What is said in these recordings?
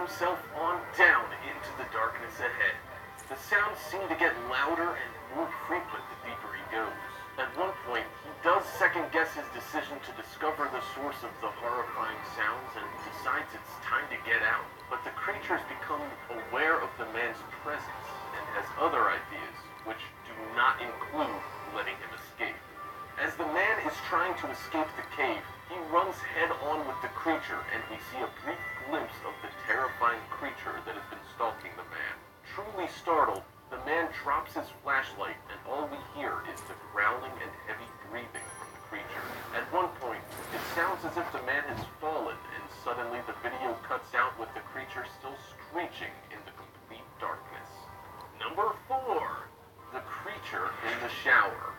himself on down into the darkness ahead. The sounds seem to get louder and more frequent the deeper he goes. At one point, he does second-guess his decision to discover the source of the horrifying sounds and decides it's time to get out. But the creature's become aware of the man's presence and has other ideas, which do not include letting him escape. As the man is trying to escape the cave, he runs head-on with the creature, and we see a brief glimpse of the terrifying creature that has been stalking the man. Truly startled, the man drops his flashlight, and all we hear is the growling and heavy breathing from the creature. At one point, it sounds as if the man has fallen, and suddenly the video cuts out with the creature still screeching in the complete darkness. Number 4. The creature in the shower.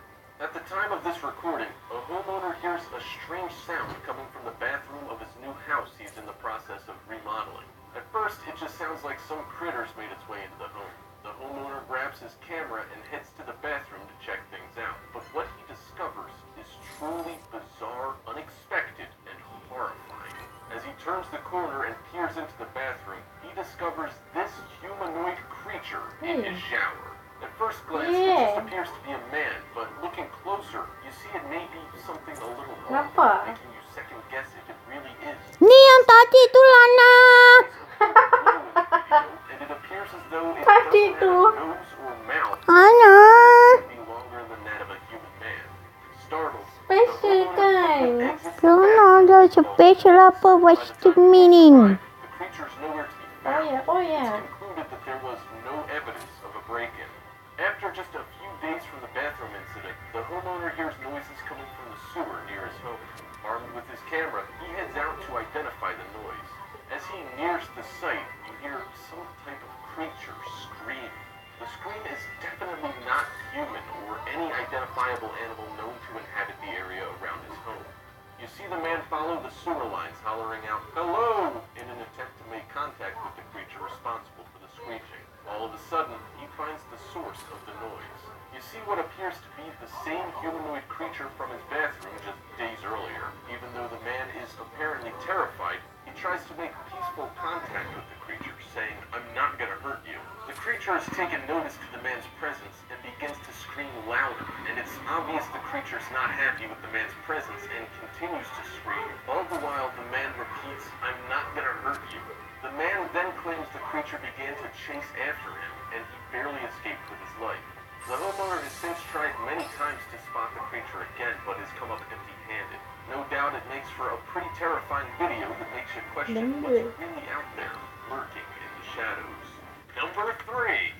At the time of this recording, a homeowner hears a strange sound coming from the bathroom of his new house he's in the process of remodeling. At first, it just sounds like some critters made its way into the home. The homeowner grabs his camera and heads to the bathroom to check things out. But what he discovers is truly bizarre, unexpected, and horrifying. As he turns the corner and peers into the bathroom, he discovers this humanoid creature in his shower. At first glance, it just appears to be a man, but looking closer, you see it may be something a little off, making you second guess if it really is. Ni yang tadi tu Lana. And it appears as though it doesn't have a nose or mouth, Ana. be longer than that of a human man. Startled, Special kan? Don't know the special apa. What's the meaning? the creature's nowhere to be found. Oh yeah. It's concluded that there was no evidence of a break-in. After just a few days from the bathroom incident, the homeowner hears noises coming from the sewer near his home. Armed with his camera, he heads out to identify the noise. As he nears the site, you hear some type of creature scream. The scream is definitely not human or any identifiable animal known to inhabit the area around his home. You see the man follow the sewer lines, hollering out, "Hello!" in an attempt to make contact with the creature responsible for the screeching. All of a sudden, he finds the source of the noise. You see what appears to be the same humanoid creature from his bathroom just days earlier. Even though the man is apparently terrified, he tries to make peaceful contact with the creature, saying, "I'm not gonna hurt you." The creature has taken notice to the man's presence and begins to scream louder, and it's obvious the creature's not happy with the man's presence and continues to scream. All the while, the man repeats, "I'm not gonna hurt you." The man then claims the creature began to chase after him, and he barely escaped with his life. The homeowner has since tried many times to spot the creature again, but has come up empty-handed. No doubt it makes for a pretty terrifying video that makes you question what's really out there, lurking in the shadows. Number 3.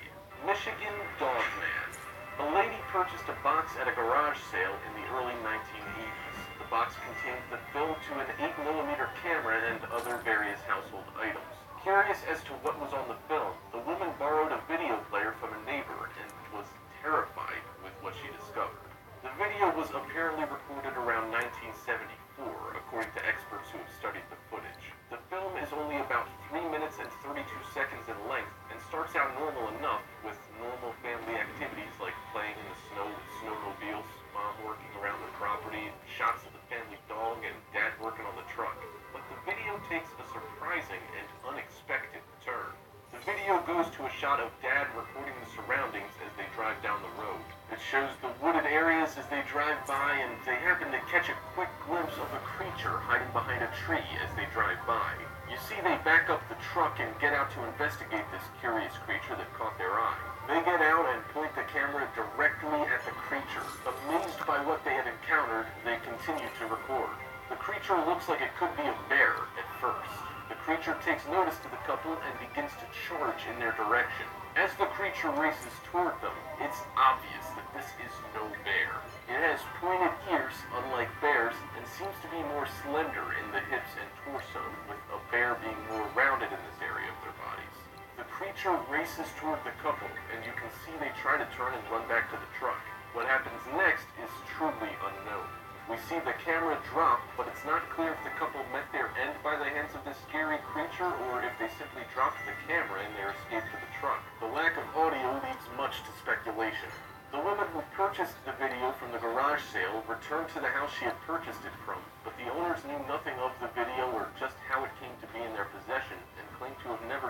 Michigan Dogman. A lady purchased a box at a garage sale in the early 1980s. The box contained the film to an 8mm camera and other various household items. Curious as to what was on the film, the woman borrowed a video player from a neighbor and was terrified with what she discovered. The video was apparently recorded around 1974, according to experts who have studied the footage. The film is only about 3 minutes and 32 seconds in length and starts out normal enough with normal family activities like playing in the snow with snowmobiles, mom working around the property, shots of the family dog, and dad working on the truck. But the video takes a surprising and unexpected turn. The video goes to a shot of dad recording the surroundings as they drive down the road. It shows the wooded areas as they drive by, and they happen to catch a quick glimpse of a creature hiding behind a tree as they drive by. You see they back up the truck and get out to investigate this curious creature that caught their eye. They get out and point the camera directly at the creature. Amazed by what they had encountered, they continue to record. The creature looks like it could be a bear at first. The creature takes notice to the couple and begins to charge in their direction. As the creature races toward them, it's obvious that this is no bear. It has pointed ears, unlike bears, and seems to be more slender in the hips and torso, with a bear being more rounded in this area of their bodies. The creature races toward the couple, and you can see they try to turn and run back to the truck. What happens next is truly unknown. We see the camera drop, but it's not clear if the couple met their end by the hands of this scary creature or if they simply dropped the camera in their escape to the truck. The lack of audio leaves much to speculation. The woman who purchased the video from the garage sale returned to the house she had purchased it from, but the owners knew nothing of the video or just how it came to be in their possession and claimed to have never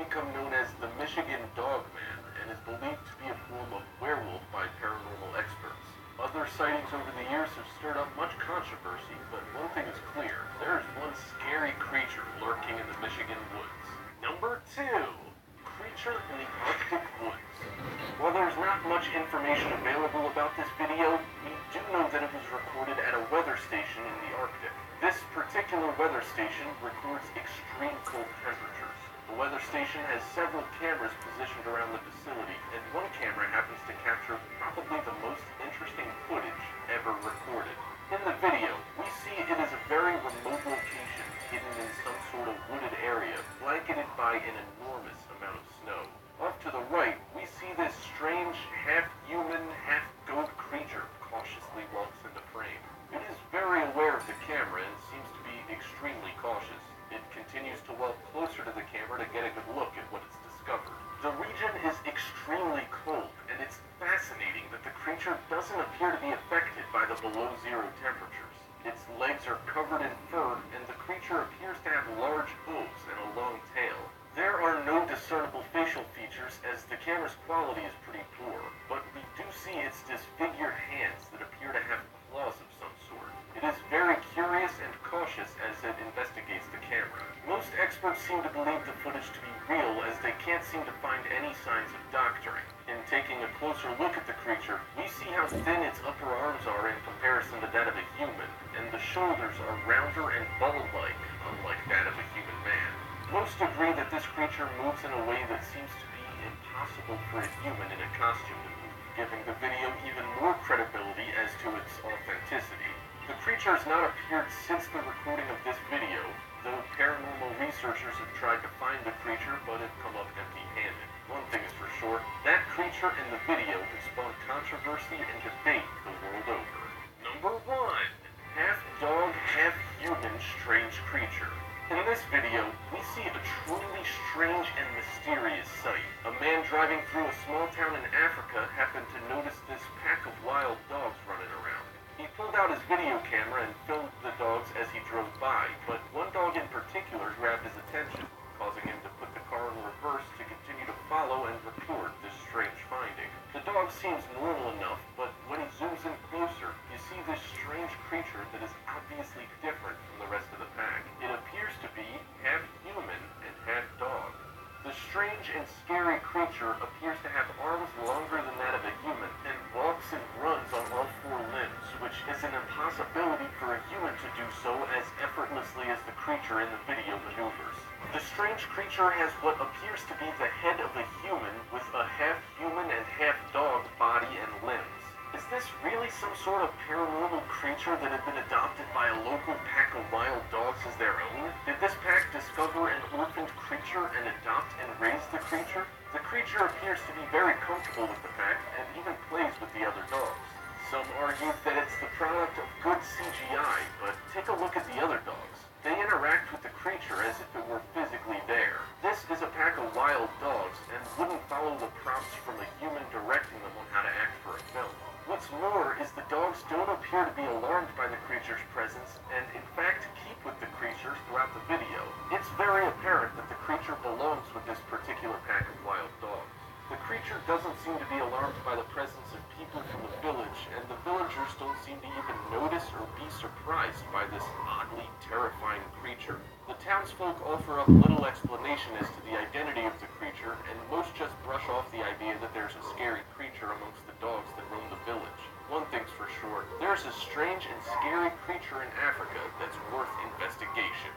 become known as the Michigan Dog Man and is believed to be a form of werewolf by paranormal experts. Other sightings over the years have stirred up much controversy, but one thing is clear. There is one scary creature lurking in the Michigan woods. Number 2. Creature in the Arctic woods. While there's not much information available about this video, we do know that it was recorded at a weather station in the Arctic. This particular weather station records extreme cold temperatures. The weather station has several cameras positioned around the facility, and one camera happens to capture probably the most interesting footage ever recorded. In the video, we see it is a very remote location, hidden in some sort of wooded area, blanketed by an enormous amount of snow. Off to the right, we see this strange, half-human, half-goat creature cautiously walks into frame. It is very aware of the camera and seems to be extremely cautious. It continues to walk closer to the camera to get a good look at what it's discovered. The region is extremely cold, and it's fascinating that the creature doesn't appear to be affected by the below-zero temperatures. Its legs are covered in fur, and the creature appears to have large hooves and a long tail. There are no discernible facial features, as the camera's quality is pretty poor, but we do see its disfigured hands that appear to have claws of some sort. It is very curious and cautious as it investigates the camera. Most experts seem to believe the footage to be real, as they can't seem to find any signs of doctoring. In taking a closer look at the creature, we see how thin its upper arms are in comparison to that of a human, and the shoulders are rounder and ball-like, unlike that of a human man. Most agree that this creature moves in a way that seems to be impossible for a human in a costume to move, giving the video even more credibility as to its authenticity. The creature has not appeared since the recording of this video, though paranormal researchers have tried to find the creature but have come up empty-handed. One thing is for sure, that creature in the video has spawned controversy and debate the world over. Number 1. Half-dog, half-human strange creature. In this video, we see a truly strange and mysterious sight. A man driving through a small town in Africa happened to notice this pack of wild dogs running around. He pulled out his video camera and filmed the dogs as he drove by, but one dog in particular grabbed his attention, causing him to put the car in reverse to continue to follow and record this strange finding. The dog seems normal enough, but when he zooms in closer, you see this strange creature that is obviously different from the rest of the pack. It appears to be half human and half dog. The strange and scary creature appears to have arms longer than that of a human and walks and runs on all four limbs, which is an impossibility for a human to do so as effortlessly as the creature in the video maneuvers. The strange creature has what appears to be the head of a human with a half-human and half-dog body and limbs. Is this really some sort of paranormal creature that had been adopted by a local pack of wild dogs as their own? Did this pack discover an orphaned creature and adopt and raise the creature? The creature appears to be very comfortable with the pack and even plays with the other dogs. Some argue that it's the product of good CGI, but take a look at the other dogs. They interact with the creature as if it were physically there. This is a pack of wild dogs and wouldn't follow the prompts from a human directing them on how to act for a film. What's more is the dogs don't appear to be alarmed by the creature's presence and in fact keep with the creature throughout the video. It's very apparent that the creature belongs with this particular pack of wild dogs. The creature doesn't seem to be alarmed by the presence of people from the village, and the villagers don't seem to even notice or be surprised by this oddly terrifying creature. The townsfolk offer up little explanation as to the identity of the creature, and most just brush off the idea that there's a scary creature amongst the dogs that roam the village. One thing's for sure, there's a strange and scary creature in Africa that's worth investigation.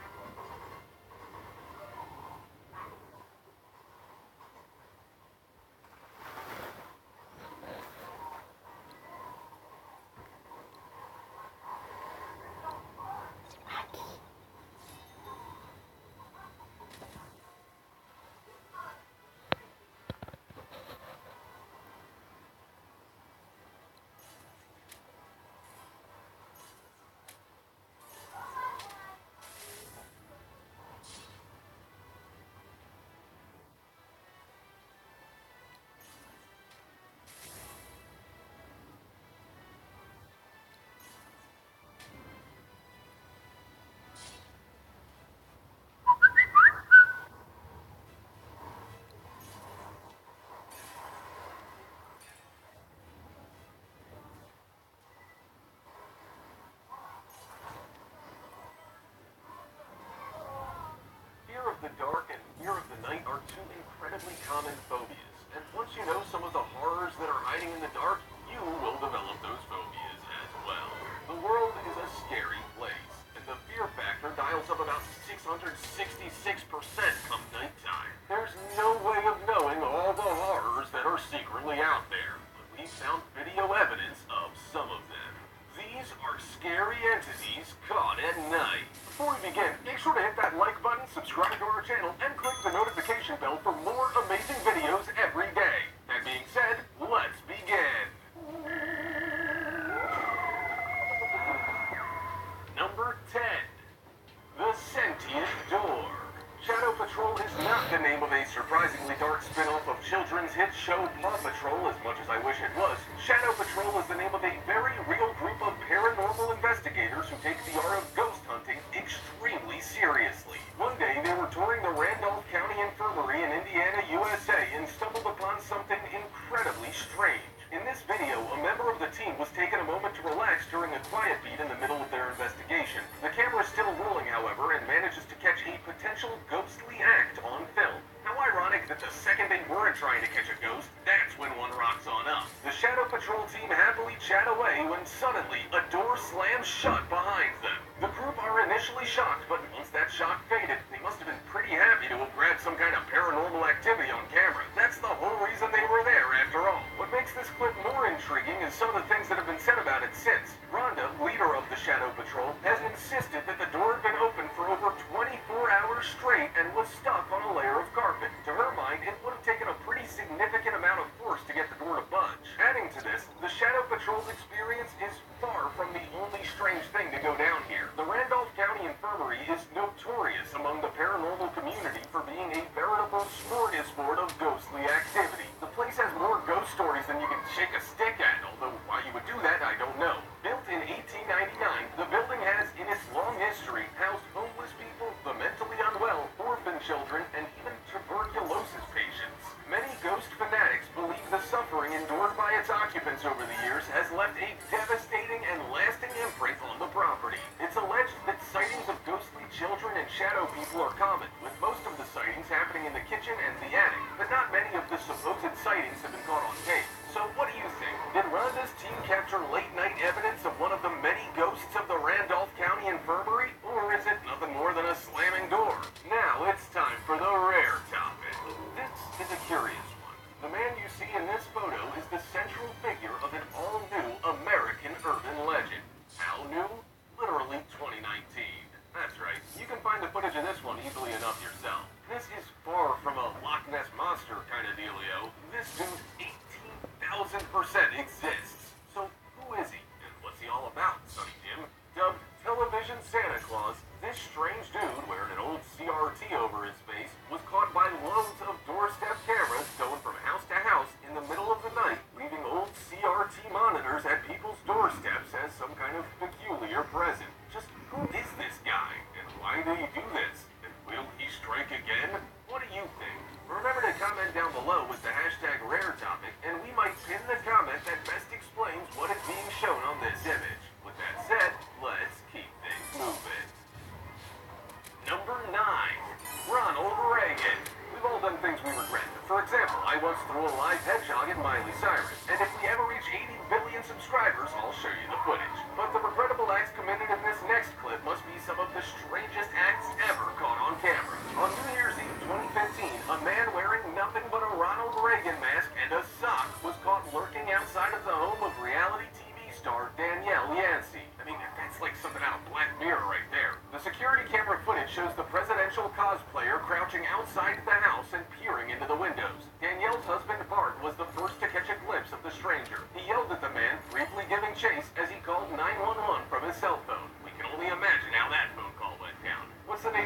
two incredibly common phobias. And once you know some of the horrors that are hiding in the dark, you will develop those phobias as well. The world is a scary place, and the fear factor dials up about 666% come nighttime. There's no way of knowing all the horrors that are secretly out there, but we found video evidence of some of them. These are scary entities caught at night. Before we begin, make sure to hit that like button, subscribe to our channel, and click the notification bell for more amazing videos every day. That being said, let's begin. Number 10. The Sentient Door. Shadow Patrol is not the name of a surprisingly dark spin-off of children's hit show Paw Patrol, as much as I wish it was. Shadow Patrol is the name of a very real group of paranormal investigators who take the art of ghost hunting extremely seriously. One day, they were touring the Randolph County Infirmary in Indiana, USA, and stumbled upon something incredibly strange. In this video, a member of the team was taking a moment to relax during a quiet beat in the middle of their investigation. The camera is still rolling, however, and manages to catch a potential ghostly act on film. How ironic that the second they weren't trying to catch a ghost, that's when one rocks on up. The Shadow Patrol team happily chat away when suddenly a door slams shut behind them. The group are initially shocked, but once that shock faded, they must have been pretty happy to have grabbed some kind of paranormal activity on camera. That's the whole reason they were there, after all. What makes this clip more intriguing is some of the things that have been said about it since. Rhonda, leader of the Shadow Patrol, has insisted that the door had been open for over 24 hours straight and was stuck on a layer of carpet. To her mind, it would have taken a pretty significant amount of force to get the door to budge. Adding to this, the Shadow Patrol's experience is far from the only strange thing to go down here. The Randolph County Infirmary is notorious among the paranormal community for being a veritable smorgasbord of ghostly activity. The place has more ghost stories than you can shake a stick at, although why you would do that, I don't know. Built in 1899, the building has, in its long history, housed homeless people, the mentally unwell, orphan children, and even tuberculosis patients. Many ghost fanatics believe the suffering endured by its occupants over the years has left a devastating and lasting imprint on the property. It's alleged that sightings of ghostly children and shadow people are common, with most of the sightings happening in the kitchen and the attic, but not many of the supposed sightings have been caught on tape. So what do you think? Did Rhonda's team capture late-night evidence of one of the many ghosts of the Randolph County Infirmary? Or is it nothing more than a slamming door? Now it's time for the rare topic. This is a curious one. The man you see in this photo is the central figure of an all-new American urban legend. How new? Literally 2019. That's right. You can find the footage of this one easily enough yourself. This is far from a Loch Ness Monster kind of dealio. This dude 18,000% exists. So who is he? And what's he all about, Sonny Jim? Dubbed Television Santa Claus, this strange dude wearing an old CRT over his face was caught by loads of doorstep cameras going from house to house in the middle of the night, leaving old CRT monitors at people's doorsteps as some kind of peculiar present. Just who is this guy? And why did he do this? And will he strike again? What do you think? Remember to comment down below with the hashtag rare topic, and we might pin the comment that best explains what is being shown on this image. With that said, let's keep things moving. Number 9. Ronald Reagan. We've all done things we regret. For example, I once threw a live hedgehog at Miley Cyrus, and if we ever reach 80 billion subscribers, I'll show you the footage. But the regrettable acts committed in this next clip must be some of the strangest acts ever caught on camera. On New Year's Eve 2015, a man wearing nothing but a Ronald Reagan mask and a sock was caught lurking outside of the home of reality TV star Danielle Yancey. I mean, that's like something out of Black Mirror right there. The security camera footage shows the presidential cosplayer crouching outside the house and peering into the windows. Danielle's husband Bart was the first to catch a glimpse of the stranger. He yelled at the man, briefly giving chase as he called 911 from his cell phone. We can only imagine how that phone call went down. What's the name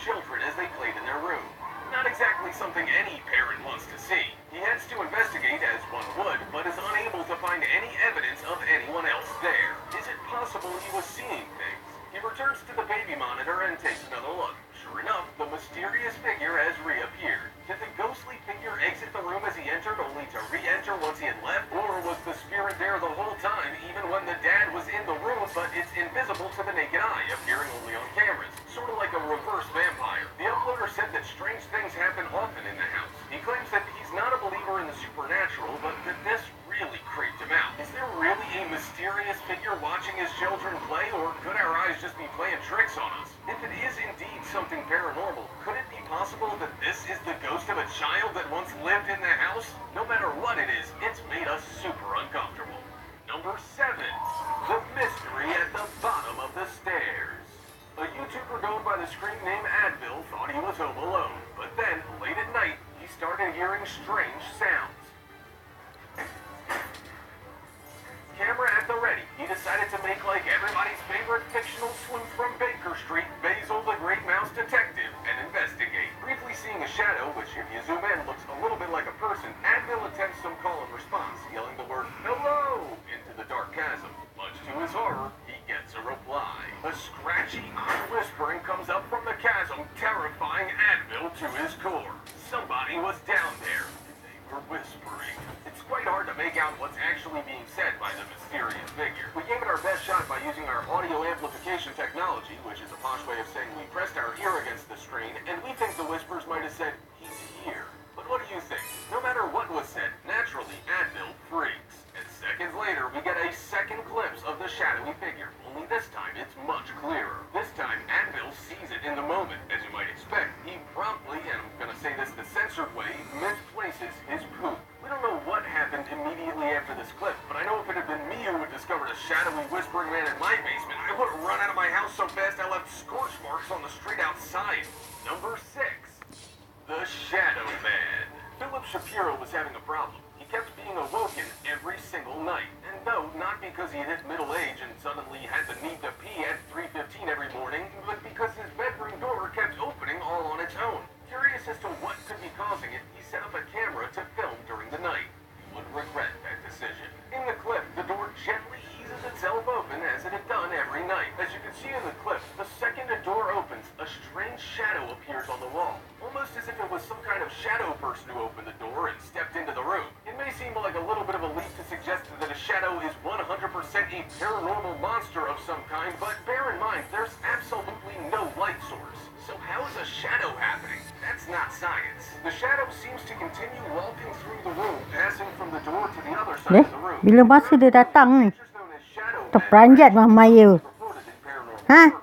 children as they played in their room. Not exactly something any parent wants to see. He heads to investigate as one would, but is unable to find any evidence of anyone else there. Is it possible he was seeing things? He returns to the baby monitor and takes another look. Sure enough, the mysterious figure has reappeared. Did the ghostly figure exit the room as he entered only to re-enter once he had left? Or was the spirit there the whole time, even when the dad was in the room, but it's invisible to the naked eye, appearing only on cameras? Sort of like a reverse vampire. The uploader said that strange things happen often in the house. He claims that he's not a believer in the supernatural, but that this really creeped him out. Is there really a mysterious figure watching his children play, or could our eyes just be playing tricks on us? If it is indeed something paranormal, could it be possible that this is the ghost of a child that once lived in the house? No matter what it is, it's made us super uncomfortable. Number 7. The mystery at the bottom of the stairs. A YouTuber known by the screen name Advil thought he was home alone, but then, late at night, he started hearing strange sounds. Camera at the ready, he decided to make like everybody's favorite fictional sleuth from Baker Street, Basil the Great Mouse Detective, and investigate. Briefly seeing a shadow, which if you zoom in looks a little bit like a person, Advil attempts some call and response, yelling the word "hello" into the dark chasm. Much to his horror, he gets a reply. A scratchy, odd whispering comes up from the chasm, terrifying Advil to his core. Somebody was down there. They were whispering. It's quite hard to make out what's actually being said by the mysterious figure. We gave it our best shot by using our audio amplification technology, which is a posh way of saying we pressed our ear against the screen, and we think the whispers might have said, "He's here." But what do you think? No matter what was said, naturally, Advil freaks. And seconds later, we get a second glimpse of the shadowy figure, only this time it's much clearer. This time, Advil sees it in the moment. As you might expect, he promptly, and I'm gonna say this the censored way, misplaces his poop. We don't know what happened immediately after this clip, but I know if it had been me who had discovered a shadowy whispering man in my basement, I would have run out of my house so fast I left scorch marks on the street outside. Number 6. The Shadow Man. Philip Shapiro was having a problem. He kept being awoken every single night. And no, not because he hit middle age and suddenly had the need to pee at 3:15 every morning, but because his bedroom door kept opening all on its own. Curious as to what could be causing it, he set up a camera to film during the night. He would regret that decision. In the clip, the door gently eases itself open as it had done every night. As you can see in the clip, the second the door opens, a strange shadow appears on the wall. Almost as if it was some kind of shadow person who opened the door and stepped into the room. It may seem like a little bit of a leap to suggest that a shadow is 100% a paranormal monster of some kind, but bear in mind, there's absolutely no light source. So how is a shadow happening? That's not science. The shadow seems to continue walking through the room, passing from the door to the other side of the room. Bila masa dia datang, terperanjat Mahmayu. Ha?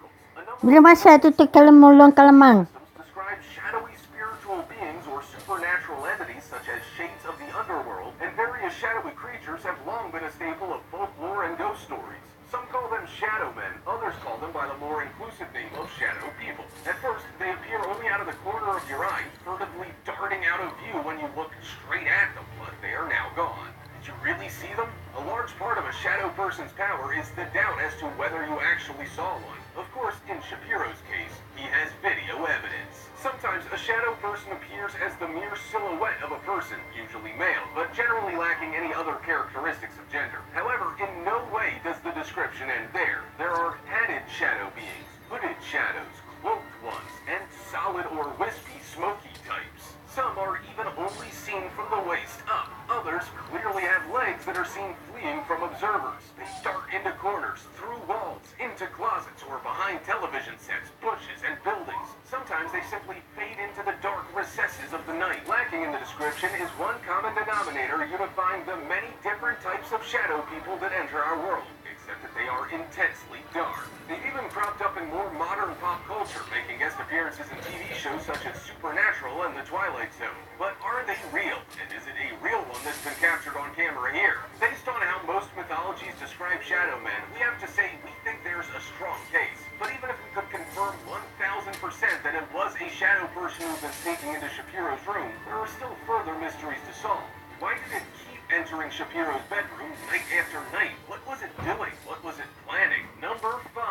Bila masa tu terkelemulung kelemang. Describe shadowy spiritual beings or supernatural entities such as shades of the underworld, and various shadowy creatures have long been a staple of folklore and ghost stories. Some call them shadow men, others call them by the more inclusive name of shadow people. At first, they appear only out of the corner of your eye, furtively darting out of view when you look straight at them, but they are now gone. Did you really see them? A large part of a shadow person's power is the doubt as to whether you actually saw one. Of course, in Shapiro's case, he has video evidence. Sometimes a shadow person appears as the mere silhouette of a person, usually male, but generally lacking any other characteristics of gender. However, in no way does the description end there. There are hatted shadow beings, hooded shadows, cloaked ones, and solid or wispy, smoky types. Some are even only seen from the waist up. Others clearly have legs that are seen fleeing from observers. They dart into corners, through walls, into closets, or behind television sets, bushes, and buildings. Sometimes they simply fade into the dark recesses of the night. Lacking in the description is one common denominator unifying the many different types of shadow people that enter our world, except that they are intensely dark. They've even cropped up in more modern pop culture, making guest appearances in TV shows such as Supernatural and The Twilight Zone. But are they real? And is it a real one that's been captured on camera here? Based on how most mythologies describe shadow men, we have to say we think there's a strong case. But even if we could confirm 1000% that it was a shadow person who's been sneaking into Shapiro's room, there are still further mysteries to solve. Why did it keep entering Shapiro's bedroom night after night? What was it doing? What was it planning? Number 5.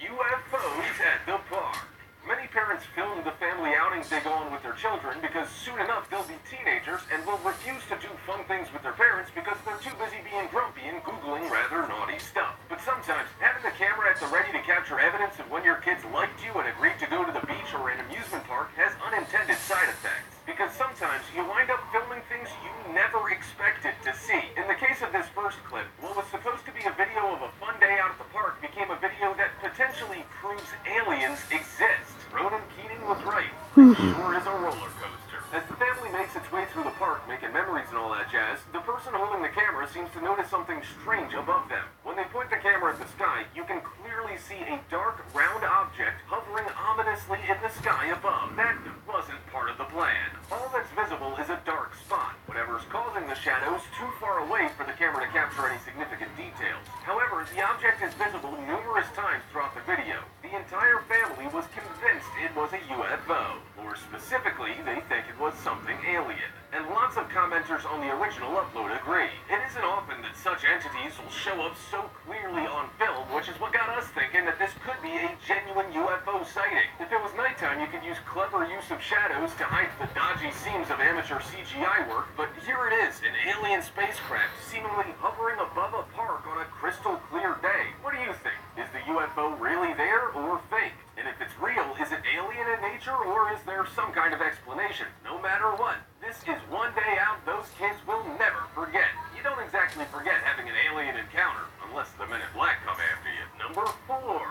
UFOs at the park. Many parents parents film the family outings they go on with their children because soon enough they'll be teenagers and will refuse to do fun things with their parents because they're too busy being grumpy and Googling rather naughty stuff. But sometimes, having the camera at the ready to capture evidence of when your kids liked you and agreed to go to the beach or an amusement park has unintended side effects. Because sometimes you wind up filming things you never expected to see. In the case of this first clip, what was supposed to be a video of a fun day out at the park became a video that potentially proves aliens exist. Ronan Keating was right. It sure is a roller coaster. As the family makes its way through the park, making memories and all that jazz, the person holding the camera seems to notice something strange above them. When they point the camera at the sky, you can clearly see a dark, round object hovering ominously in the sky above. That wasn't part of the plan. All that's visible is a dark spot. Whatever's causing the shadows too far away for the camera to capture any significant details. However, the object is visible numerous times throughout the video. The entire family was convinced it was a UFO. More specifically, they think it was something alien. And lots of commenters on the original upload agree. It isn't often that such entities will show up so clearly on film, which is what got us thinking that this could be a genuine UFO sighting. If it was nighttime, you could use clever use of shadows to hide the dodgy seams of amateur CGI work, but here it is, an alien spacecraft seemingly hovering above a park on a crystal clear day. What do you think? Is the UFO really there or fake? And if it's real, is it alien in nature or is there some kind of explanation? No matter what, this is one day out those kids will never forget. You don't exactly forget having an alien encounter, unless the Men in Black come after you. Number 4.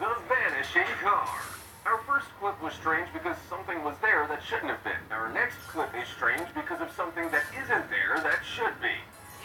The Vanishing Car. Our first clip was strange because something was there that shouldn't have been. Our next clip is strange because of something that isn't there that should be.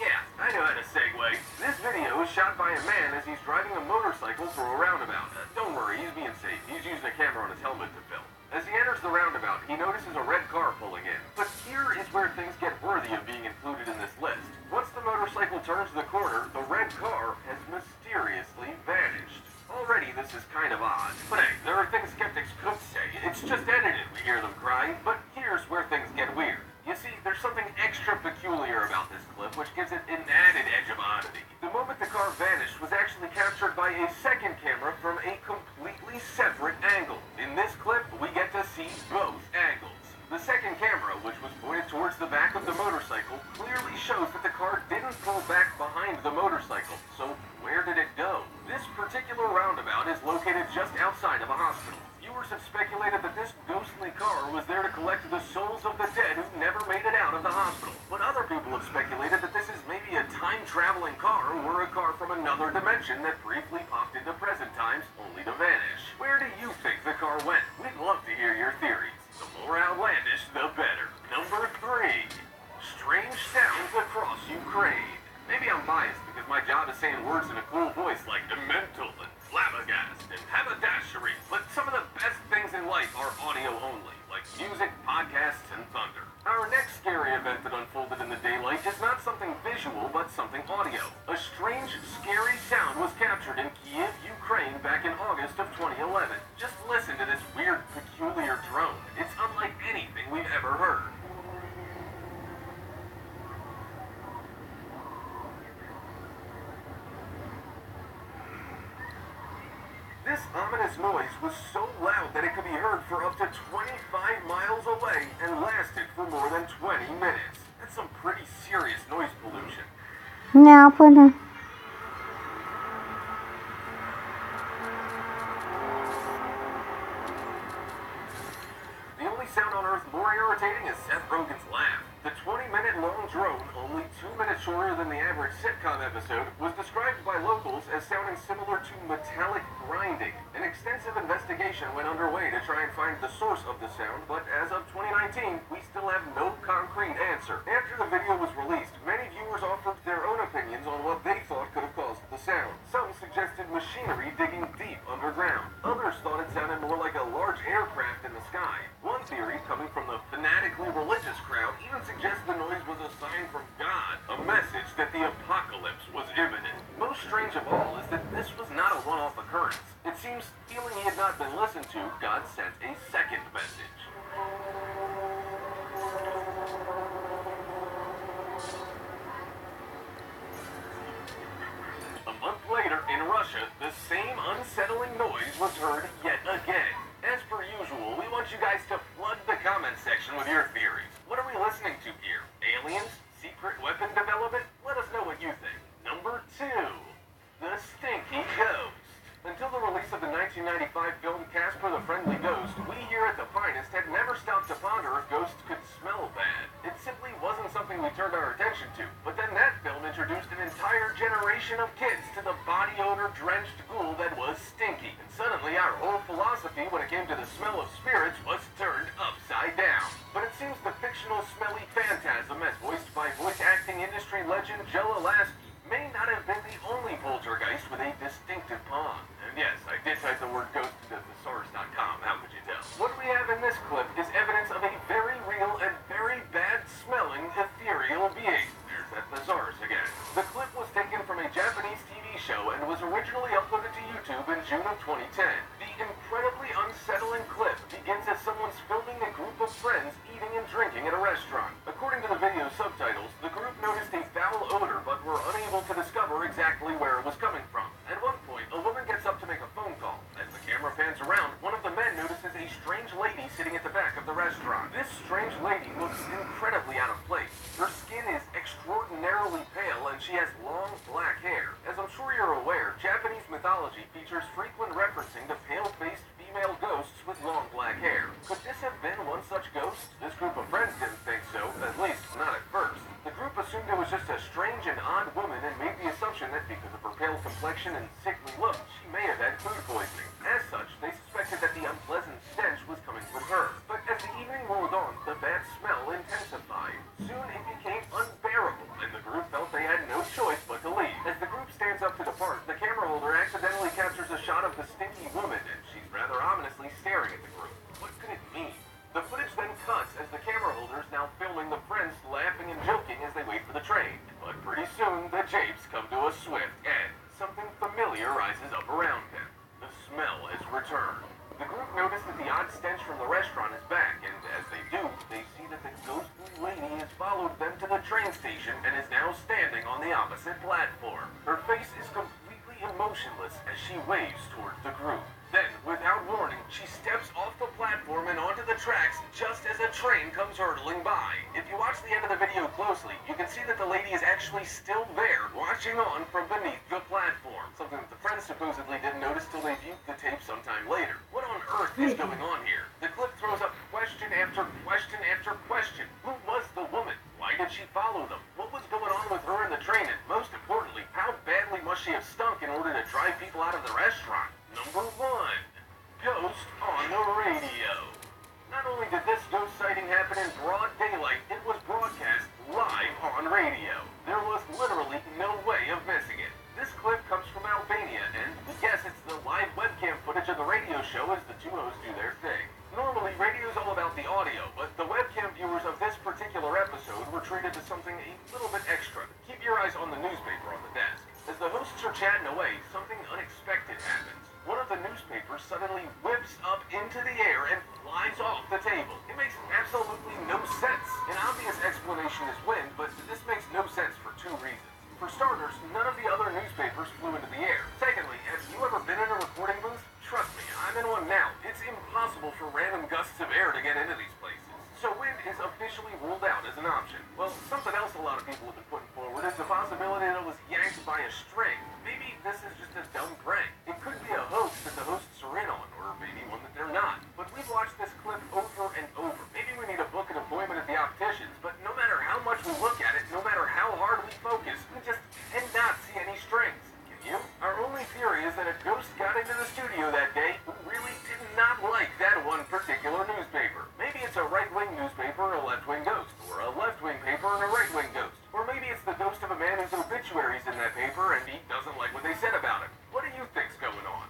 Yeah, I know how to segue. This video is shot by a man as he's driving a motorcycle through a roundabout. Don't worry, he's being safe. He's using a camera on his helmet to film. As he enters the roundabout, he notices a red car pulling in. But here is where things get worthy of being included in this list. Once the motorcycle turns the corner, the red car has mysteriously vanished. Already, this is kind of odd. But hey, there are things skeptics could say. It's just edited, we hear them crying. But here's where things get weird. You see, there's something extra peculiar about this clip, which gives it an added edge of oddity. The moment the car vanished was actually captured by a second camera from a completely separate angle. In this clip, we get to see both angles. The second camera, which was pointed towards the back of the motorcycle, clearly shows that the car didn't pull back behind the motorcycle. So where did it go? This particular roundabout is located just outside of a hospital. Viewers have speculated that this ghostly car was there to collect the souls of the dead who never made it out of the hospital. But other people have speculated that this is maybe a time-traveling car or a car from another dimension that briefly popped into present times only to vanish. Where do you think the car went? We'd love to hear your theories. The more outlandish, the better. Number 3. Strange sounds across Ukraine. Maybe I'm biased because my job is saying words in a cool voice like mental and flabbergast and haberdashery, but some of the best things in life are audio only, like music, podcasts, and thunder. Our next scary event that unfolded in the daylight is not something visual, but something audio. A strange, scary sound was captured in Kiev, Ukraine back in August of 2011. Just listen to this weird, peculiar drone. It's unlike anything we've ever heard. This ominous noise was so loud that it could be heard for up to 25 miles away and lasted for more than 20 minutes. That's some pretty serious noise pollution. Now for the The only sound on Earth more irritating is Seth Rogen's laugh. The 20-minute-long drone, only 2 minutes shorter than the average sitcom episode, was described by locals as sounding similar to metallic grinding. An extensive investigation went underway to try and find the source of the sound, but as of 2019, we still have no concrete answer. After the video was released, many viewers offered their own opinions on what they thought could have caused the sound. Some suggested machinery digging deep underground. Others thought it sounded more like a large aircraft in the sky. One theory, coming from the fanatically religious crowd, even suggests the noise was a sign from God, a message that the apocalypse was imminent. Most strange of all is that this was not a one-off occurrence. It seems, feeling he had not been listened to, God sent a second message. A month later, in Russia, the same unsettling noise was heard yet again. As per usual, guys to flood the comment section with your theories. What are we listening to here? Aliens? Secret weapon development? Let us know what you think. Number 2. The Stinky Ghost. Until the release of the 1995 film Casper the Friendly Ghost, we here at The Finest had never stopped to ponder if ghosts could smell bad. It simply wasn't something we turned our attention to. But then that film introduced an entire generation of kids to the body odor-drenched ghoul that was Stinky. And suddenly our whole philosophy when it came to the smell of spirits was turned upside down. But it seems the fictional smelly phantasm, as voiced by voice acting industry legend Joe Lasky, may not have been the only poltergeist with a distinctive pond. And yes, I did type the word ghost into thesaurus.com, how could you tell? What we have in this clip is evidence of a very real and very bad-smelling ethereal being. There's that thesaurus again. The clip was taken from a Japanese TV show and was originally uploaded to YouTube in June of 2010. The incredibly unsettling clip begins as someone's filming a group of friends eating and drinking at a restaurant. According to the video subtitles, the group noticed a foul odor but were unable to discover exactly where it was coming from. At one point, a woman gets up to make a phone call. As the camera pans around, one of the men notices a strange lady sitting at the back of the restaurant. This strange lady looks incredibly out of place. Her skin is extraordinarily pale and she has long black hair. As I'm sure you're aware, Japanese mythology features frequent referencing to pale-faced female ghosts with long black hair. Could this have been one such ghost? This group of friends didn't think so, at least not at first. The group assumed it was just a strange and odd woman and made the assumption that because of her pale complexion and sickly look, she may have had food poisoning. As such, they suspected that the unpleasant stench was coming from her. But as the evening rolled on, the bad smell intensified. Soon it became unbearable, and the group felt they had no choice but to leave. As the group stands up to depart, the camera holder accidentally captures a shot of the stinky woman, and she's rather ominously staring at the group. What could it mean? The footage then cuts as the camera holder is now filming the friends laughing and joking as they wait for the train. But pretty soon, the japes come to a swift end. Something familiar rises up around them. The smell has returned. The group notice that the odd stench from the restaurant is back, and as they do, they see that the ghostly lady has followed them to the train station and is now standing on the opposite platform. Her face is completely emotionless as she waves towards the group. Then, without warning, she steps off the platform and onto the tracks just as a train comes hurtling by. If you watch the end of the video closely, you can see that the lady is actually still there, watching on from beneath the platform. Something that the friends supposedly didn't notice till they viewed the tape sometime later. What on earth is going on here? The clip throws up question after question after question. Who was the woman? Why did she follow them? What was going on with her in the train? And most importantly, how badly must she have stunk in order to drive people out of the restaurant? Number 1. Ghost on the radio. Not only did this ghost sighting happen in broad daylight, it was broadcast live on radio. There was literally no way of missing it. This clip comes from Albania, and we guess it's the live webcam footage of the radio show as the two hosts do their thing. Normally, radio is all about the audio, but the webcam viewers of this particular episode were treated to something a little bit extra. Keep your eyes on the newspaper on the desk. As the hosts are chatting away, something unexpected happens. One of the newspapers suddenly whips up into the air and flies off the table. It makes absolutely no sense. An obvious explanation is wind, but this makes no sense for two reasons. For starters, none of the other newspapers flew into the air. Secondly, have you ever been in a recording booth? Trust me, I'm in one now. It's impossible for random gusts of air to get into these places. So wind is officially ruled out as an option. Well, something else a lot of people have been putting forward is the possibility that it was yanked by a string. Maybe this is just a dumb prank. It could be a hoax that the hosts are in on, or maybe one that they're not. But we've watched this clip over and over. Maybe we need to book an appointment at the opticians, but no matter how much we look at it, no matter how hard we focus, we just cannot see any strings. Can you? Our only theory is that a ghost got into the studio that day who really did not like that one particular newspaper. Maybe it's a right-wing newspaper and a left-wing ghost, or a left-wing paper and a right-wing ghost. Or maybe it's the ghost of a man whose obituary's in that paper and he doesn't like what they said about him. What do you think's going on?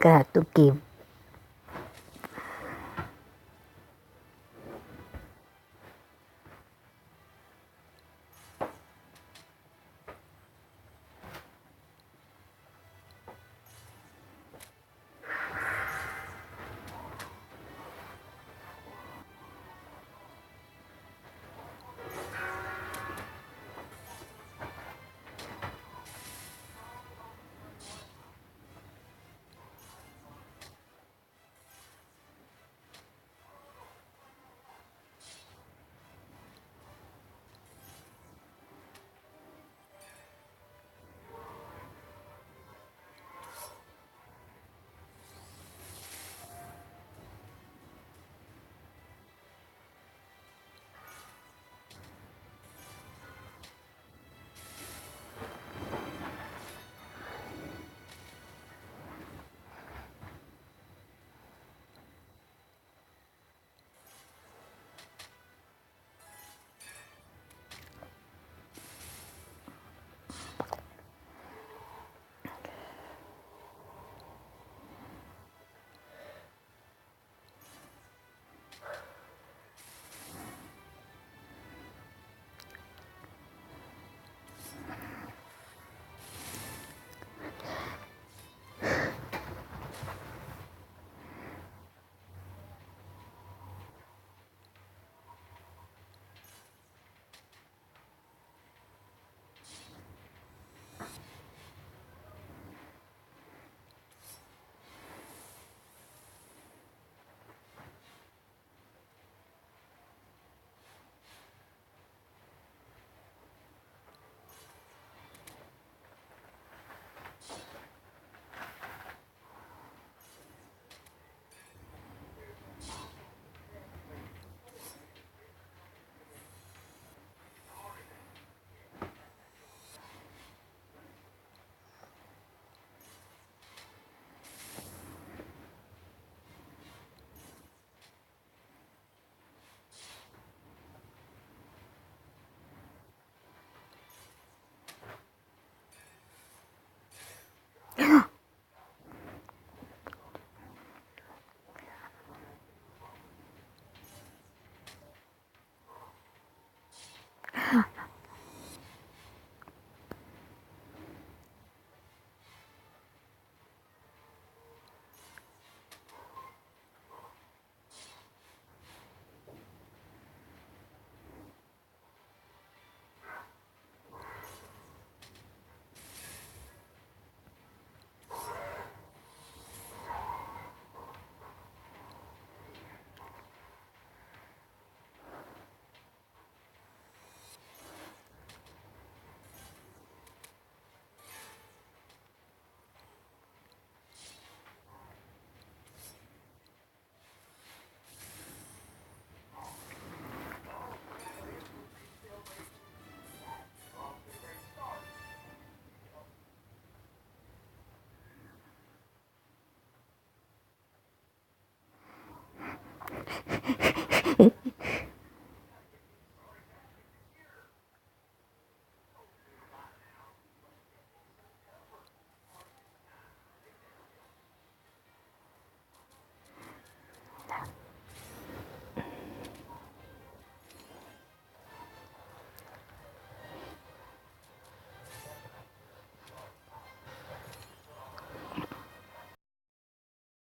ka to give.